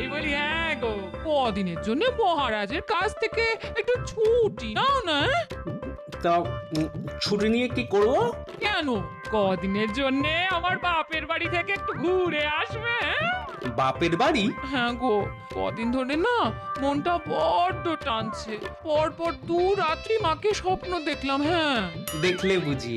এই বলি হ্যাঁ গো, কদিনের জন্য মহারাজের কাছ থেকে একটু ছুটি নাও না। তা ছুটি নিয়ে কি করব? কেন, কদিনের জন্য আমার বাপের বাড়ি থেকে একটু ঘুরে আসবে। বাপের বাড়ি? হ্যাঁ গো, কদিন ধরে না মনটা বড্ড টানছে। পরপর 2 রাত্রি মাকে স্বপ্ন দেখলাম। হ্যাঁ, দেখলে বুঝি?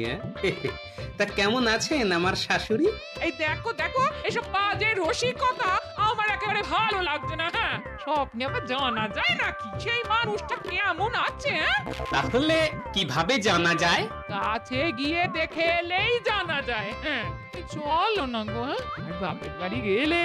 তা কেমন আছেন আমার শাশুড়ি? এই দেখো দেখো, এসব বাজে রসিকতা আমার একেবারে ভালো লাগছে না। হ্যাঁ, স্বপ্নে আবার জানা যায় নাকি সেই মানুষটা কেমন আছে? হ্যাঁ, তাহলে কিভাবে জানা যায়? কাছে গিয়ে দেখে এলেই জানা যায়। হ্যাঁ, এই চলো না গো। হ্যাঁ, আর বাপের বাড়ি গেলে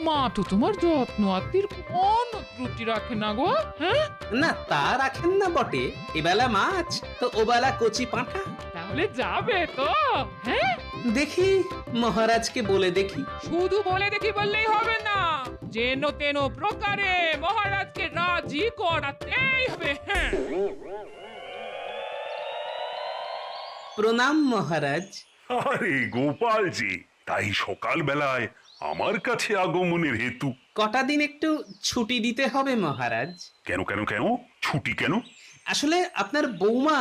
মা তো তোমার যত্ন আত্মীর কোনো ত্রুটি রাখে না গো। হ্যাঁ, না তা রাখেন না বটে, এবেলা মাছ তো ওবেলা কচি পাঁঠা। তাহলে যাবে তো? হ্যাঁ, দেখি মহারাজকে বলে দেখি। শুধু বলে দেখি বললেই হবে না, যেন তেন প্রকারে মহারাজকে রাজি করাতেই হবে। হ্যাঁ, প্রণাম মহারাজ। আরে গোপালজি, তাই সকালবেলায় আমার কাছে আগমনের হেতু? কটা দিন একটু ছুটি দিতে হবে মহারাজ। কেন কেন কেন ছুটি কেন? আসলে আপনার বৌমা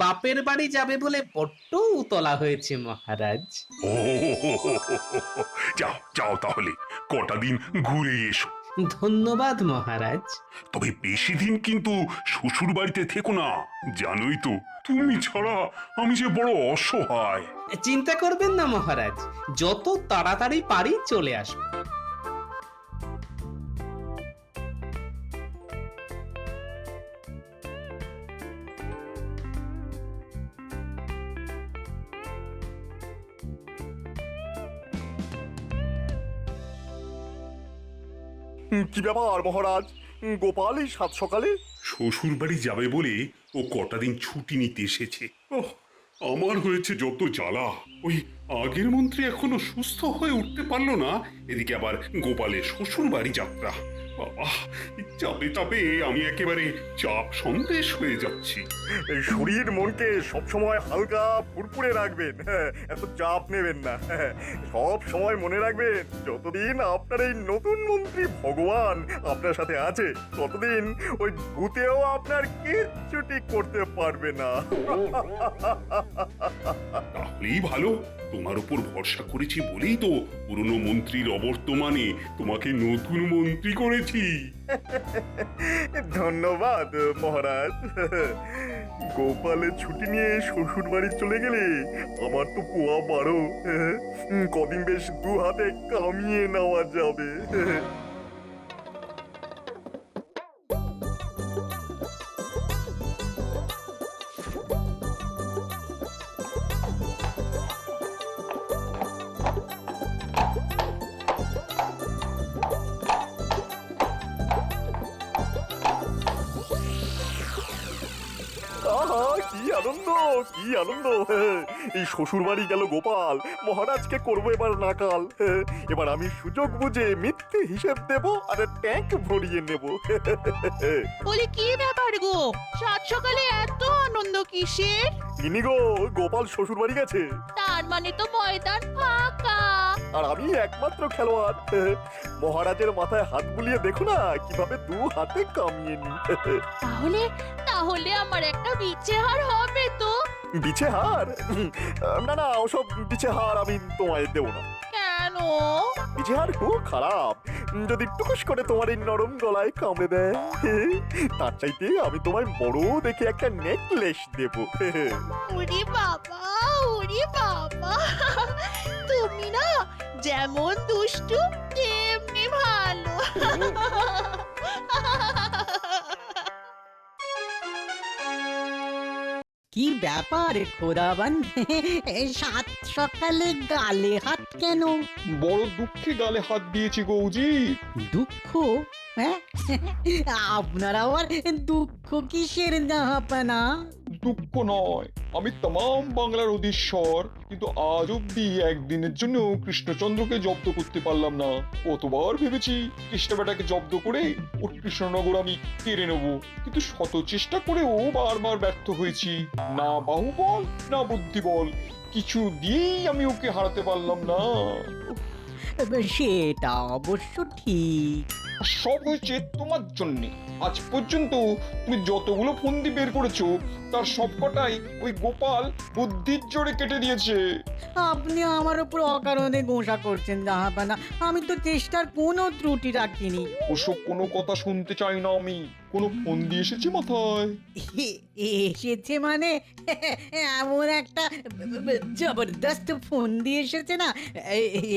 বাপের বাড়ি যাবে বলে বড্ড উতলা হয়েছে মহারাজ। ও, যাও যাও তাহলে কটা দিন ঘুরে এসো। ধন্যবাদ মহারাজ। তবে বেশি দিন কিন্তু শ্বশুর বাড়িতে থেকো না, জানোই তো তুমি ছাড়া আমি যে বড় অসহায়। চিন্তা করবেন না মহারাজ, যত তাড়াতাড়ি পারি চলে আসবো। কি ব্যাপার মহারাজ, গোপাল এই সাত সকালে? শ্বশুর বাড়ি যাবে বলে ও কটা দিন ছুটি নিতে এসেছে। ওহ, আমার হয়েছে যত জ্বালা। ওই আগের মন্ত্রী এখনো সুস্থ হয়ে উঠতে পারলো না, এদিকে আবার গোপালের শ্বশুর বাড়ি যাত্রা। বাবা, চাপে চাপে আমি একেবারে চাপ সন্দেশ হয়ে যাচ্ছি। এই শরীর মনকে সবসময় হালকা ফুরফুরে রাখবেন। হ্যাঁ, এত চাপ নেবেন না। হ্যাঁ, সব সময় মনে রাখবেন, যতদিন আপনার এই নতুন মন্ত্রী ভগবান আপনার সাথে আছে, ততদিন ওই ভূতেও আপনার কিচ্ছুটি করতে পারবে না। তাহলেই ভালো, তোমার উপর ভরসা করেছি বলেই তো পুরনো মন্ত্রীর অবর্তমানে তোমাকে নতুন মন্ত্রী করেছি। ধন্যবাদ মহারাজ। গোপালের ছুটি নিয়ে শ্বশুর বাড়ি চলে গেলে আমার তো পোয়া বারো। কদিন বেশ 2 হাতে কামিয়ে নেওয়া যাবে। আহা, কি আনন্দ, কি আনন্দ! এই শ্বশুর বাড়ি গেল গোপাল, মহারাজকে করবো এবার নাকাল। এবার আমি সুযোগ বুঝে মিথ্যে হিসেব দেব আর ট্যাঙ্ক ভরিয়ে নেব। বলি কি ব্যাপার গো, সাত সকালে এত আনন্দ কিসের? ইনি গো, গোপাল শ্বশুর বাড়ি গেছে তার মানে তো ময়দান ফাঁকা। আর আমি একমাত্র খেলোয়াড়। মহারাজের মাথায় হাত বুলিয়ে দেখো না কিভাবে 2 হাতে কামিয়ে নি। তাহলে তাহলে আমার একটা বিচ্ছে হার হবে তো? বিছে হার? না না, ওসব বিছে হার আমি তোমায় দেবো না। কেন? বিছে হার খুব খারাপ, যদি টুকুস করে তোমার এই নরম গলায় কামড়ে দেয়। তার চাইতে আমি তোমায় বড় দেখে একটা নেকলেস দেব। ওরে বাবা, ওরে বাবা, তুমি না যেমন দুষ্টু তেমনি ভালো। কি ব্যাপার খোদাবান, সাত সকালে গালে হাত কেন? বড় দুঃখে গালে হাত দিয়েছি গৌজি। দুঃখ? হ্যাঁ, আপনার আবার দুঃখ কিসের জাহাপানা? দুঃখ নয়, আমি তমাম বাংলার অধীশ্বর, কিন্তু আজ অব্দি একদিনের জন্য কৃষ্ণচন্দ্রকে জব্দ করতে পারলাম না। কতবার ভেবেছি কৃষ্ণ বেটাকে জব্দ করে ওর কৃষ্ণনগর আমি কেড়ে নেব, কিন্তু শত চেষ্টা করেও বারবার ব্যর্থ হয়েছি। না বাহুবল না বুদ্ধিবল, কিছু দিয়েই আমি ওকে হারাতে পারলাম না। সেটা অবশ্য ঠিক। সব হয়েছে তোমার জন্যে। আজ পর্যন্ত তুমি যতগুলো ফন্দি বের করেছো তার সবকটাই ওই গোপাল বুদ্ধির জোরে কেটে দিয়েছে। আপনি আমার উপর অকারণে গোসা করছেন জাহাপানা। আমি তো চেষ্টার কোনো ত্রুটি রাখিনি। ওসব কোনো কথা শুনতে চাই না আমি। কোনো ফন্দি এসেছে মাথায়? এসেছে মানে এমন একটা জবরদস্ত ফোন দিয়ে এসেছে না,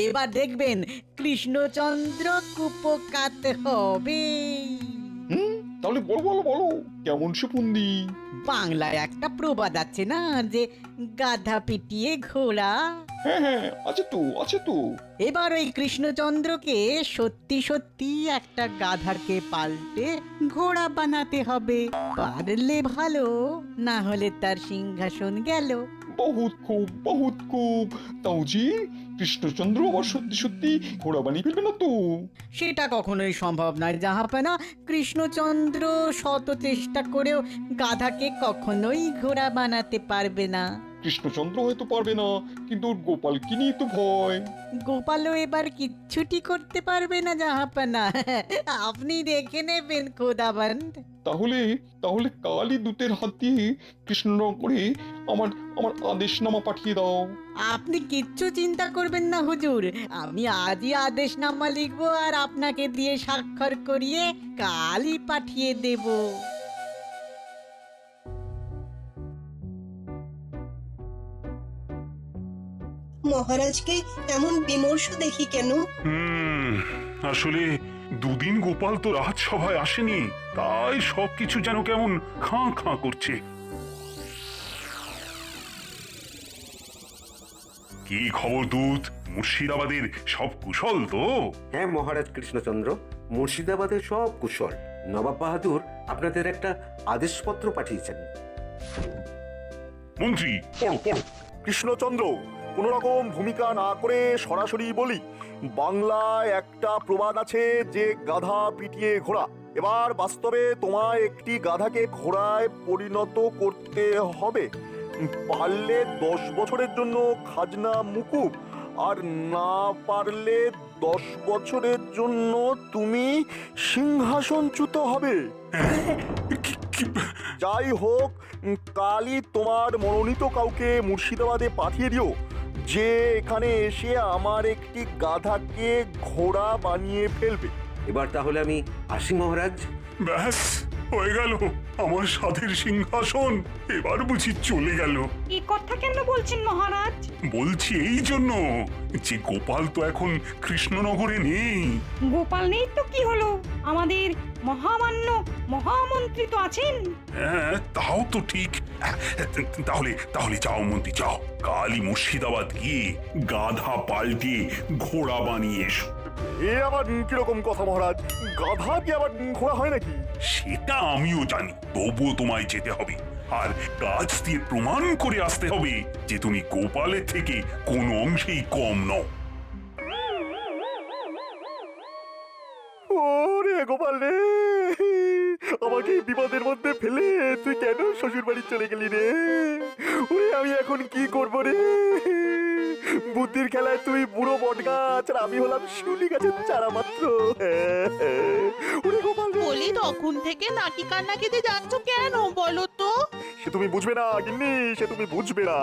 এবার দেখবেন কৃষ্ণচন্দ্র কুপকাত হবে। তাহলে বলো বলো বলো, কেমন সে ফন্দি? বাংলায় একটা প্রবাদ আছে না, যে গাধা পিটিয়ে ঘোড়া। হ্যাঁ হ্যাঁ, আছে তো আছে তো। এবার ওই কৃষ্ণচন্দ্রকে সত্যি সত্যি একটা গাধাকে পাল্টে ঘোড়া বানাতে হবে। পারলে ভালো, না হলে তার সিংহাসন গেল। বহুত খুব। তাও জি কৃষ্ণচন্দ্র আবার সত্যি সত্যি ঘোড়া বানিয়ে ফেলবে না তো? সেটা কখনোই সম্ভব নয় জাহাপানা। কৃষ্ণচন্দ্র শত চেষ্টা করেও গাধাকে কখনোই ঘোড়া বানাতে পারবে না। কৃষ্ণচন্দ্র হয়তো পারবে না, কিন্তু ওর গোপালকে নিয়ে তো ভয়। গোপালও এবার কিচ্ছুটি করতে পারবে না জাহাপানা। আপনি দেখে নেবেন খোদাবন্দ। তাহলে তাহলে কালই দূতের হাত দিয়ে কৃষ্ণনগরে আমার আমার আদেশনামা পাঠিয়ে দাও। আপনি কিচ্ছু চিন্তা করবেন না হুজুর, আমি আজই আদেশনামা লিখবো আর আপনাকে দিয়ে স্বাক্ষর করিয়ে কালই পাঠিয়ে দেব। মহারাজকে এমন বিমর্ষ দেখি কেন? আসলে দুদিন গোপাল তো রাজসভায় আসেনি, তাই সবকিছু যেন কেমন খাঁ খাঁ করছে। কি খবর দূত? মুর্শিদাবাদের সব কুশল তো? হ্যাঁ মহারাজ কৃষ্ণচন্দ্র, মুর্শিদাবাদের সব কুশল। নবাব বাহাদুর আপনাদের একটা আদেশপত্র পাঠিয়েছেন। মন্ত্রী পড়ো পড়ো। কৃষ্ণচন্দ্র, কোন রকম ভূমিকা না করে সরাসরি বলি, বাংলায় একটা প্রবাদ আছে যে গাধা পিটিয়ে ঘোড়া। এবার বাস্তবে তোমায় একটি গাধাকে ঘোড়ায় পরিণত করতে হবে। পারলে 10 বছরের জন্য খাজনা মুকুব, আর না পারলে 10 বছরের জন্য তুমি সিংহাসনচ্যুত হবে। যাই হোক, কালই তোমার মনোনীত কাউকে মুর্শিদাবাদে পাঠিয়ে দিও, যে এখানে এসে আমার একটি গাধাকে ঘোড়া বানিয়ে ফেলবে। এবার তাহলে আমি আসি মহারাজ। ব্যাস হয়ে গেল, আমার সাধের সিংহাসন এবার বুঝি চলে গেল। এই কথা কেন বলছেন মহারাজ? বলছি এই জন্য যে গোপাল তো এখন কৃষ্ণনগরে নেই। গোপাল নেই তো কি হলো, আমাদের মহামান্য মহামন্ত্রী তো আছেন। হ্যাঁ তাও তো ঠিক। তাহলে তাহলে যাও মন্ত্রী যাও, কালই মুর্শিদাবাদ গিয়ে গাধা পাল্টে ঘোড়া বানিয়ে এসো। এ আবার কিরকম কথা মহারাজ? গাধা কি আবার ঘোড়া হয় নাকি? সেটা আমিও জানি, তবুও তোমায় যেতে হবে, আর কাজ দিয়ে প্রমাণ করে আসতে হবে যে তুমি গোপালের থেকে কোনো অংশেই কম নও। ওরে গোপাল রে, আমাকে বিপদের মধ্যে ফেলে তুই কেন শ্বশুর বাড়ি চলে গেলি রে? ওরে আমি এখন কি করবো রে? বুদ্ধির খেলায় তুই বুড়ো বট গাছ আর আমি হলাম শিউলি গাছের চারা মাত্র। ওরে গোপাল রে। বলি তখন থেকে নাকি কান্না কেঁদে যাচ্ছ কেন বলো তো? সে তুমি বুঝবে না গিন্নি, সে তুমি বুঝবে না।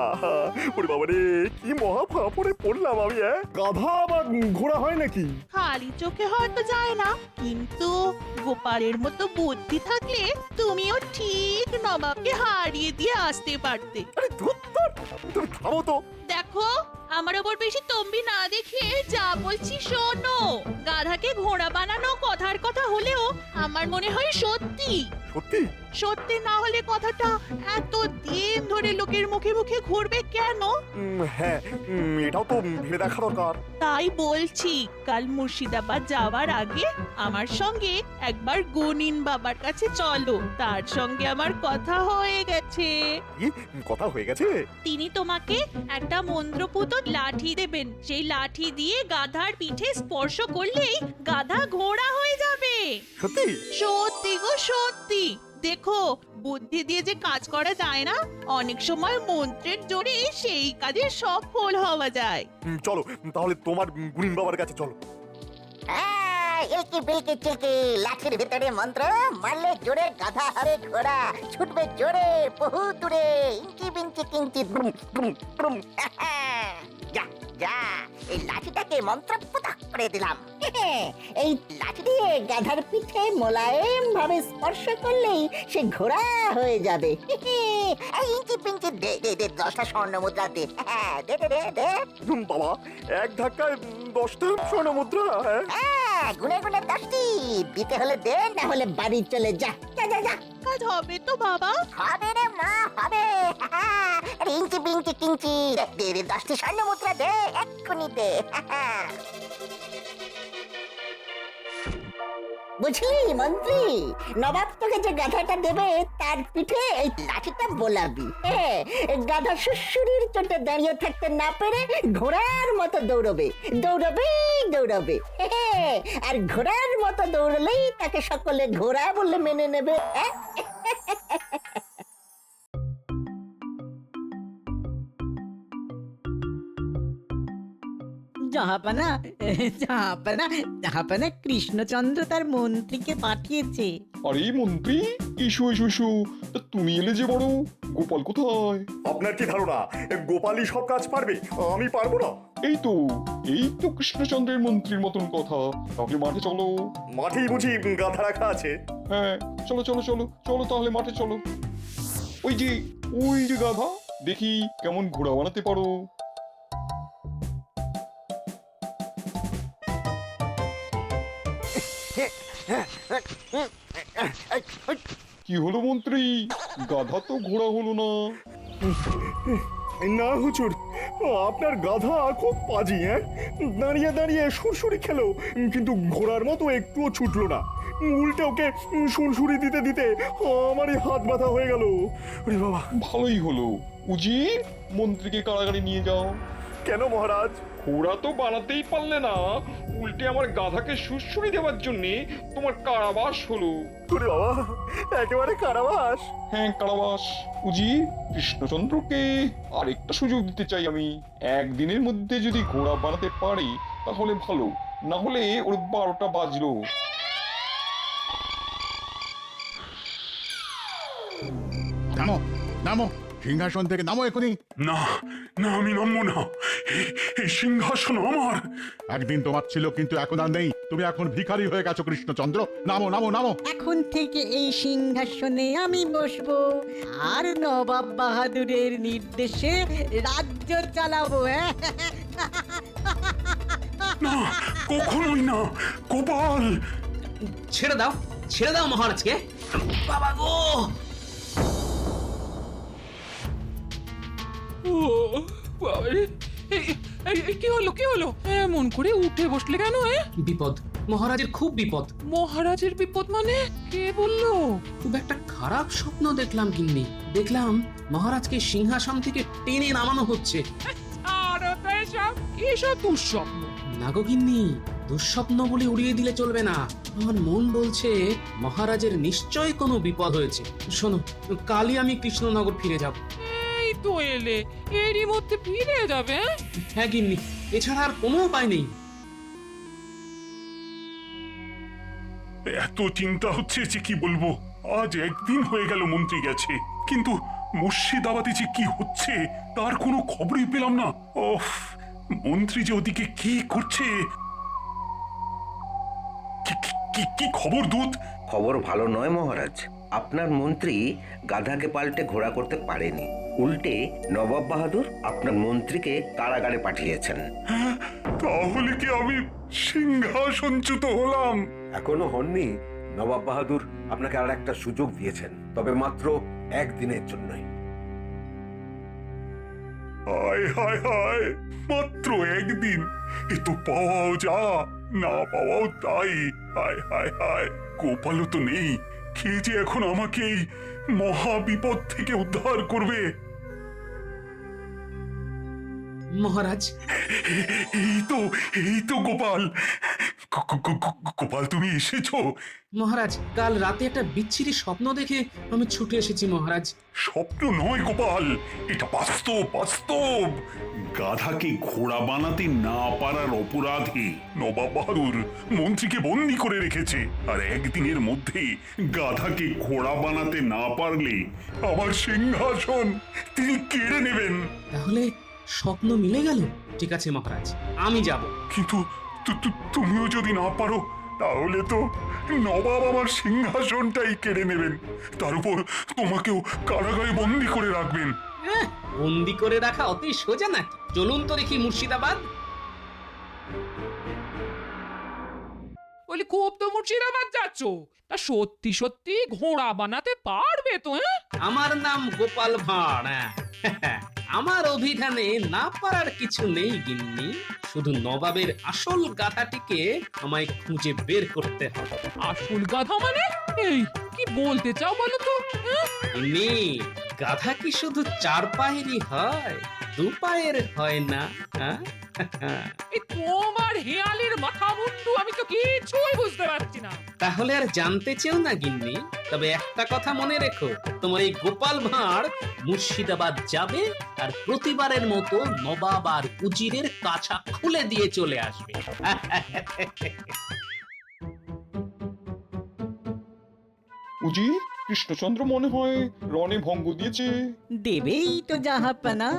ওরে বাবা রে, কি মহা ফাঁপড়ে পড়লাম আমি। গাধা আবার ঘোড়া হয় নাকি? খালি চোখে হয়তো যায় না, কিন্তু গোপালের মতো বুদ্ধি থাকলে তুমিও ঠিক নবাবকে হারিয়ে দিয়ে আসতে পারতে। আরে ধুর, তুমি থামো তো। দেখো, আমার ওপর বেশি তম্বি না দেখিয়ে যা বলছি শোনো। গাধাকে ঘোড়া বানানো কথার কথা হলেও আমার মনে হয় সত্যি। সত্যি? সত্যি না হলে কথাটা এত দিন ধরে লোকের মুখে মুখে ঘুরবে কেন? হ্যাঁ, এটাও তো ভেবে দেখা দরকার। তাই বলছি, কাল মুর্শিদাবাদ যাওয়ার আগে আমার সঙ্গে একবার গুনিন বাবার কাছে চলো। তার সঙ্গে আমার কথা হয়ে গেছে। কি কথা হয়ে গেছে? তিনি তোমাকে একটা মন্ত্রপুত লাঠি দেবেন। সেই লাঠি দিয়ে গাধার পিঠে স্পর্শ করলেই গাধা ঘোড়া হয়ে যাবে। সত্যি? সত্যি গো সত্যি। দেখো বুদ্ধি দিয়ে যে কাজ করা যায় না, অনেক সময় মন্ত্রের জোরে সেই কাজে সফল হওয়া যায়। চলো তাহলে তোমার গুণিন বাবার কাছে চলো। এলকি বিলকি চিলকি, লাঠির ভিতরে মন্ত্র, মারলে জোরে গাধা হবে ঘোড়া, ছুটবে জোরে বহু দূরে, ইঞ্চি বিঞ্চি কিঞ্চি ব্রুম ব্রুম ব্রুম। যা যা, এই লাঠিটাকে মন্ত্র পুতাক করে দিলাম। এই লাঠি দিয়ে গাধার পিঠে মোলায়েম ভাবে স্পর্শ করলেই সে ঘোড়া হয়ে যাবে। এই ইঞ্চি পিঞ্চি দে দে দে, 10টা স্বর্ণ মুদ্রা দে। দে দে দে দে। বাবা, এক ধাক্কায় 10টা স্বর্ণ মুদ্রা? গুনে গুনে 10টি দিতে হলে দে, না হলে বাড়ি চলে যা। যা যা যা। কাজ হবে তো বাবা? হবে রে মা, হবে। আরে ইঞ্চি বিঞ্চি কিঞ্চি, দে দে 10টি স্বর্ণ মুদ্রা দে, এক্ষুনি দে। বুঝলি মন্ত্রী, নবাব তোকে যে গাধাটা দেবে তার পিঠে এই লাঠিটা বোলাবি। গাধা সুশুরির চোটে দাঁড়িয়ে থাকতে না পেরে ঘোড়ার মতো দৌড়বে দৌড়বে দৌড়বে। আর ঘোড়ার মতো দৌড়লেই তাকে সকলে ঘোড়া বলে মেনে নেবে। জাহাপানা জাহাপানা জাহাপানা, কৃষ্ণচন্দ্র তার মন্ত্রীকে পাঠিয়েছে। আরে মন্ত্রী, এসো এসো এসো। তা তুমি এলে যে বড়, গোপাল কোথায়? আপনার কি ধারণা গোপালই সব কাজ পারবে? আমি পারবো না। এই তো কৃষ্ণচন্দ্রের মন্ত্রীর মতন কথা। তাহলে মাঠে চলো। মাঠেই বুঝি গাধা রাখা আছে? হ্যাঁ, চলো চলো চলো চলো, তাহলে মাঠে চলো। ওই যে গাধা, দেখি কেমন ঘোড়া বানাতে পারো। কি হলো মন্ত্রী, গাধা তো ঘোড়া হলো না। না হুজুর, আপনার গাধা খুব পাজি। দাঁড়িয়ে দাঁড়িয়ে সুরসুরি খেলো, কিন্তু ঘোড়ার মতো একটুও ছুটলো না। উল্টে ওকে সুরসুরি দিতে দিতে আমারই হাত ব্যথা হয়ে গেল। ওরে বাবা! ভালোই হলো, উজির মন্ত্রীকে কারাগারে নিয়ে যাও। কেন মহারাজ? ঘোড়া তো বানাতেই পারলে না, উল্টে আমার গাধাকে সুরসুরি দেওয়ার জন্য তোমার কারাবাস হলো। ওরে বাবা, একেবারে কারাবাস? হ্যাঁ, কারাবাস। উজি, কৃষ্ণচন্দ্রকে আরেকটা সুযোগ দিতে চাই আমি। একদিনের মধ্যে যদি ঘোড়া বানাতে পারি তাহলে ভালো, না হলে ওর 12টা বাজলো। নামো নামো, সিংহাসন থেকে নামো এখনই। না না, আমি নামবো না। এই সিংহাসন আমার। একদিন তোমার ছিল, কিন্তু এখন আর নেই। তুমি এখন ভিখারি হয়ে গেছো কৃষ্ণচন্দ্র। নামো নামো নামো। এখন থেকে এই সিংহাসনে আমি বসবো, আর নবাব বাহাদুরের নির্দেশে রাজ্য চালাবো। না, কখনোই না। গোপাল, ছেড়ে দাও মহারাজকে। বাবা গো! ও বাবারে, কি হলো? এমন করে উঠে বসলে কেন? বিপদ, মহারাজের খুব বিপদ। মহারাজের বিপদ মানে? কে বললো? খুব একটা খারাপ স্বপ্ন দেখলাম গিন্নি। দেখলাম মহারাজকে সিংহাসন থেকে টেনে নামানো হচ্ছে। আর এসব দুঃস্বপ্ন। না গো গিন্নি, দুঃস্বপ্ন বলে উড়িয়ে দিলে চলবে না। আমার মন বলছে মহারাজের নিশ্চয় কোনো বিপদ হয়েছে। শোনো, কালই আমি কৃষ্ণনগর ফিরে যাব। এই তো এলে, এরই মধ্যে ফিরে যাবে? হ্যাঁ গিন্নি, এছাড়া আর কোনো উপায় নেই। এত চিন্তা হচ্ছে যে কি বলবো। আজ একদিন হয়ে গেল মন্ত্রী গেছে, কিন্তু মুর্শিদাবাদে যে কি হচ্ছে তার কোনো খবরই পেলাম না। ওফ, মন্ত্রী যে ওদিকে কি করছে। কি খবর দূত? খবর ভালো নয় মহারাজ। আপনার মন্ত্রী গাধাকে পাল্টে ঘোড়া করতে পারেনি, উল্টে নবাব বাহাদুর আপনার মন্ত্রীকে কারাগারে পাঠিয়েছেন। হ্যাঁ, তাহলে কি আমি সিংহাসনচ্যুত হলাম? এখনো হননি। নবাব বাহাদুর আপনাকে আর একটা সুযোগ দিয়েছেন, তবে মাত্র একদিনের জন্যই। হায় হায় হায়, মাত্র একদিন! এ তো পাওয়াও যা, না পাওয়াও তাই। হায় হায় হায়, গোপালও তো নেই। কে যে এখন আমাকে এই মহা বিপদ থেকে উদ্ধার করবে? মহারাজ, এই তো গোপাল। গোপাল তুমি এসেছো? মহারাজ কাল রাতে একটা বিচ্ছিরি স্বপ্ন দেখে আমি ছুটে এসেছি মহারাজ। স্বপ্ন নয় গোপাল, এটা বাস্তব বাস্তব। গাধাকে ঘোড়া বানাতে না পারার অপরাধে নবাব বাহাদুর মন্ত্রীকে বন্দি করে রেখেছে, আর একদিনের মধ্যে গাধাকে ঘোড়া বানাতে না পারলে আমার সিংহাসন তিনি কেড়ে নেবেন। তাহলে স্বপ্ন মিলে গেল। ঠিক আছে মহারাজ, আমি যাব। কিন্তু তুমিও যদি না পারো তাহলে তো নবাব আমার সিংহাসনটাই কেড়ে নেবেন, তার উপর তোমাকেও কারাগারে বন্দি করে রাখবেন। বন্দি করে রাখা অতই সোজা নাকি? চলুন তো দেখি মুর্শিদাবাদ। বলি খুব তো মুর্শিদাবাদ যাচ্ছ, তা সত্যি সত্যি ঘোড়া বানাতে পারবে তো? আমার নাম গোপাল ভাঁড়। আমার অভিধানে না পারার কিছু নেই গিন্নি, শুধু নবাবের আসল গাধাটিকে আমায় খুঁজে বের করতে হবে। আসল গাধা মানে? এই কি বলতে চাও বলো তো? গিন্নি, গাধা কি শুধু 4 পায়েরই হয়, 2 পায়ের হয় না? এই তোমার হেয়ালির মাথা মুন্ডু আমি তো কিছুই বুঝতে পারছি না। তাহলে আর জানতে চেও না গিন্নি, তবে একটা কথা মনে রেখো, তোমার এই গোপাল ভাঁড় মুর্শিদাবাদ যাবে আর প্রতিবারের মতো নবাব আর উজিরের কাছা খুলে দিয়ে চলে আসবে। উজির, কৃষ্ণচন্দ্র মনে হয় রণে ভঙ্গ দিয়েছে। দেবেই তো জাহাপানা,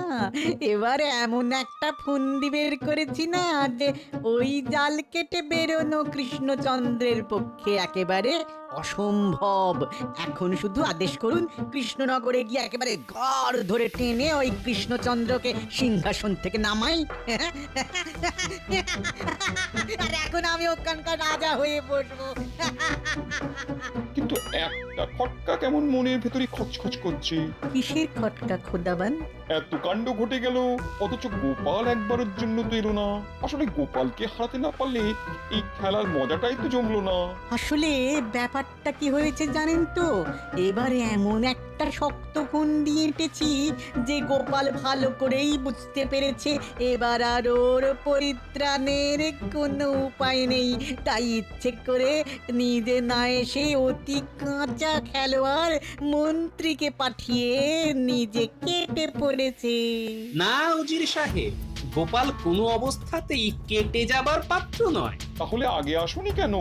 এবারে এমন একটা ফন্দি বের করেছি না যে ওই জাল কেটে বেরোনো কৃষ্ণচন্দ্রের পক্ষে একেবারে অসম্ভব। এখন শুধু আদেশ করুন, কৃষ্ণনগরে গিয়ে একেবারে ঘর ধরে টেনে ওই কৃষ্ণচন্দ্রকে সিংহাসন থেকে নামাই। আর এখন আমি ওখানকার রাজা হয়ে বসবো। কিন্তু একটা খটকা কেমন মনের ভেতরে খচখচ করছে। কিসের খটকা খোদাবান? এত কাণ্ড ঘটে গেল, অথচ গোপাল একবারের জন্য তো এলো না। আসলে গোপালকে হারাতে না পারলে এই খেলার মজাটাই তো জমলো না। আসলে ব্যাপারটা কি হয়েছে জানেন তো, এবারে এমন একটা শক্ত ফন্দি এঁটেছি যে গোপাল ভালো করেই বুঝতে পেরেছে এবার আর ওর পরিত্রাণের কোনো উপায় নেই। তাই ইচ্ছে করে নিজে না এসে অতি কাঁচা খেলোয়াড় মন্ত্রীকে পাঠিয়ে নিজে কেটে পড়েছে। না উজির সাহেব, গোপাল কোনো অবস্থাতেই কেটে যাবার পাত্র নয়। তাহলে আগে আসুনি কেন?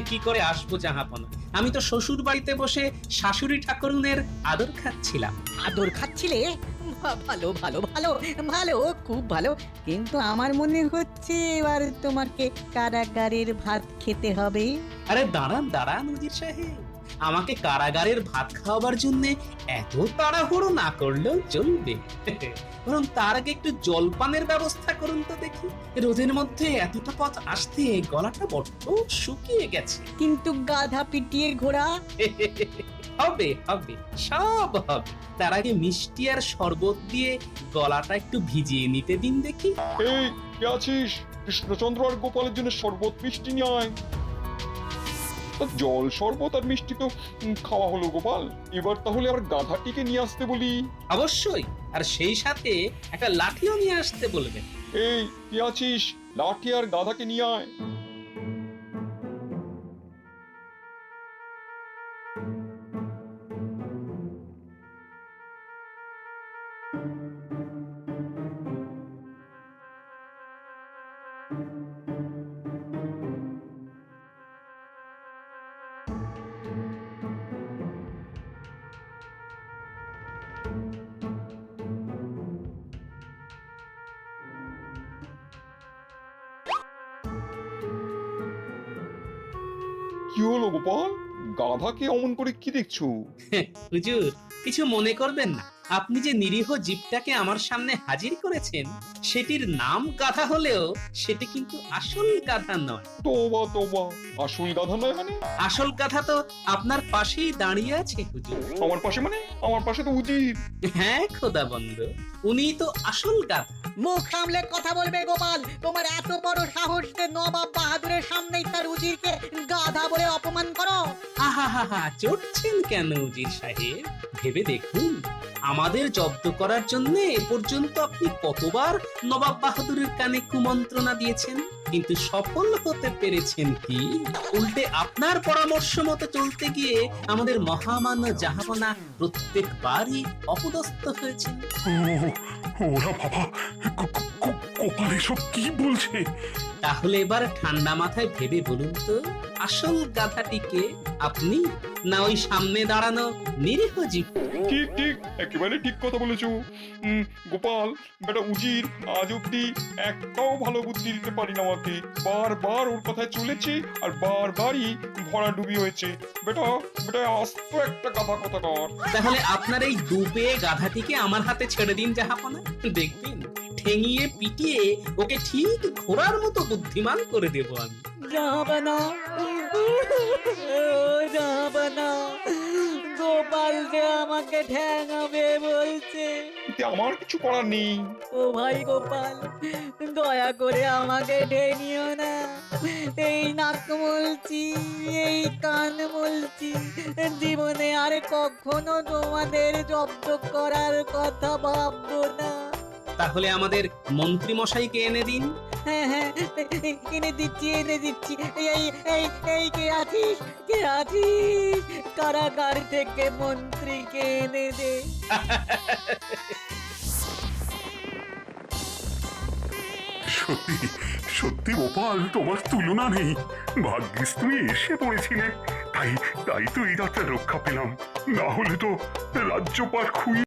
কি করে আসবো জাহাপনা? আমি তো শ্বশুর বাড়িতে বসে শাশুড়ি ঠাকুরনের আদর খাচ্ছিলাম। আদর খাচ্ছিলে? ভালো ভালো ভালো ভালো, খুব ভালো। কিন্তু আমার মনে হচ্ছে এবার তোমাকে কারাগারের ভাত খেতে হবে। আরে দাঁড়ান দাঁড়ান উজির সাহেব, আমাকে কারাগারের ভাত খাওয়াবার জন্য এত তাড়াহুড়ো না করলেও চলবে। বরং তার আগে একটু জলপানের ব্যবস্থা করুন তো দেখি। রোদের মধ্যে এতটা পথ আসতে গলাটা বড্ড শুকিয়ে গেছে। কিন্তু গাধা পিটিয়ে ঘোড়া? হবে হবে, সব হবে। তার আগে মিষ্টি আর শরবত দিয়ে গলাটা একটু ভিজিয়ে নিতে দিন দেখি। এই কে আছিস? কৃষ্ণচন্দ্র আর গোপালের জন্য শরবত মিষ্টি নিয়ে আয়। জল শরবত আর মিষ্টি তো খাওয়া হলো গোপাল, এবার তাহলে আবার গাধাটিকে নিয়ে আসতে বলি। অবশ্যই, আর সেই সাথে একটা লাঠিও নিয়ে আসতে বলবেন। এই কে আছিস? লাঠি আর গাধাকে নিয়ে আয়। কি হলো গোপাল, গাধাকে অমন করে কি দেখছো? হুজুর, কিছু মনে করবেন না। আপনি যে নিরীহ জীবটাকে আমার সামনে হাজির করেছেন, সেটির নাম গাধা হলেও সেটি কিন্তু আসল গাধা নয়। তোবা তোবা, আসল গাধা নয় মানে? আসল গাধা তো আপনার পাশেই দাঁড়িয়ে আছে হুজুর। আমার পাশে মানে? আমার পাশে তো উজির। হ্যাঁ খোদা বন্ধ, উনি তো আসল গাধা। মুখ সামলে কথা বলবে গোপাল। তোমার এত বড় সাহস যে নবাব বাহাদুরের সামনেই তার উজিরকে গাধা বলে অপমান করো? আহা, আহা চড়ছেন কেন উজির সাহেব? ভেবে দেখুন, আমাদের জব্দ করার জন্য এ পর্যন্ত আপনি কতবার নবাব বাহাদুরের কানে কুমন্ত্রণা দিয়েছেন, কিন্তু সফল হতে পেরেছেন কি? উল্টে আপনার পরামর্শ মতো চলতে গিয়ে আমাদের মহামান্য জাহাপনা প্রত্যেকবারই অপদস্থ হয়েছেন। ওরা বাবা, গোপাল এসব কি বলছে? তাহলে এবার ঠান্ডা মাথায় ভেবে বলুন তো, আসল গাধাটিকে আপনি না ওই সামনে দাঁড়ানো নিরীহ জীব? ঠিক ঠিক, একেবারে ঠিক কথা বলেছো। গোপাল বেটা উজির আজ অব্দি একটাও ভালো বুদ্ধি দিতে পারি না আমাকে। বারবার ওর কথায় চলেছে আর বারবারই ভরাডুবি হয়েছে। বেটা বেটা আস্ত একটা গাধা কথা কর। তাহলে আপনার এই দুপে গাধাটিকে আমার হাতে ছেড়ে দিন জাহাপনা, দেখবেন ঠেঙিয়ে পিটিয়ে ওকে ঠিক ঘোড়ার মতো বুদ্ধিমান করে দেব আমি। জাহাপনা, জাহাপনা, গোপাল যে আমাকে ঠ্যাঙাবে বলছে। এতে আমার কিছু করার নেই। ও ভাই গোপাল, দয়া করে আমাকে ঠেনিও না। এই নাক মলছি, এই কান মলছি, জীবনে আর কখনো তোমাদের জব্দ করার কথা ভাববো না। তাহলে আমাদের মন্ত্রী মশাইকে এনে দিন। হ্যাঁ হ্যাঁ, এনে দিচ্ছি, এনে দিচ্ছি। এই এই এই কে আছিস, কে আছিস? কারাগার থেকে মন্ত্রীকে এনে দে। সত্যি সত্যি গোপাল, তোমার তুলনা নেই। ভাগ্যিস তুমি এসে পড়েছিলে, তাই তাই তো এই রাতে রক্ষা পেলাম, না হলে তো রাজ্যপাল খুই